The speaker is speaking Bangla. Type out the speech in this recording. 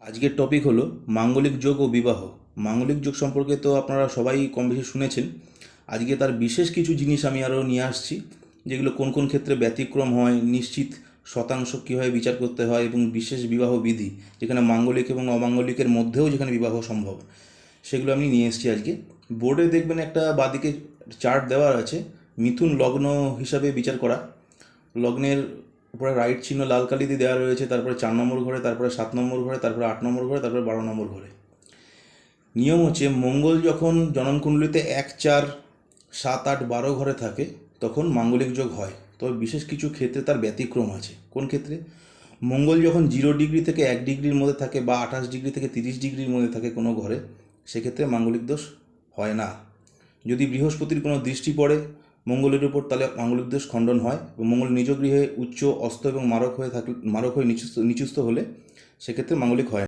আজকের টপিক হলো মাঙ্গলিক যোগ ও বিবাহ। মাঙ্গলিক যোগ সম্পর্কে তো আপনারা সবাই কম বেশি শুনেছেন। আজকে তার বিশেষ কিছু জিনিস আমি আরও নিয়ে আসছি, যেগুলো কোন কোন ক্ষেত্রে ব্যতিক্রম হয়, নিশ্চিত শতাংশ কীভাবে বিচার করতে হয়, এবং বিশেষ বিবাহ বিধি যেখানে মাঙ্গলিক এবং অমাঙ্গলিকের মধ্যেও যেখানে বিবাহ সম্ভব, সেগুলো আমি নিয়ে এসেছি আজকে। বোর্ডে দেখবেন একটা বাদিকে চার্ট দেওয়া আছে, মিথুন লগ্ন হিসাবে বিচার করা। লগ্নের উপরে রাইট চিহ্ন লাল কালি দিয়ে দেওয়া রয়েছে, তারপরে 4 নম্বর ঘরে, তারপরে 7 নম্বর ঘরে, তারপরে 8 নম্বর ঘরে, তারপরে 12 নম্বর ঘরে। নিয়ম হচ্ছে মঙ্গল যখন জনমকুণ্ডলিতে 1, 4, 7, 8, 12 ঘরে থাকে তখন মাঙ্গলিক যোগ হয়। তবে বিশেষ কিছু ক্ষেত্রে তার ব্যতিক্রম আছে। কোন ক্ষেত্রে? মঙ্গল যখন 0 ডিগ্রি থেকে 1 ডিগ্রির মধ্যে থাকে, বা 28 ডিগ্রি থেকে 30 ডিগ্রির মধ্যে থাকে কোনো ঘরে, সেক্ষেত্রে মাঙ্গলিক দোষ হয় না। যদি বৃহস্পতির কোনো দৃষ্টি পড়ে মঙ্গলের উপর, তাহলে মাঙ্গলিক দোষ খণ্ডন হয়। এবং মঙ্গল নিজ গৃহে উচ্চ, অস্ত এবং মারক হয়ে নিচুস্থ হলে সেক্ষেত্রে মাঙ্গলিক হয় না।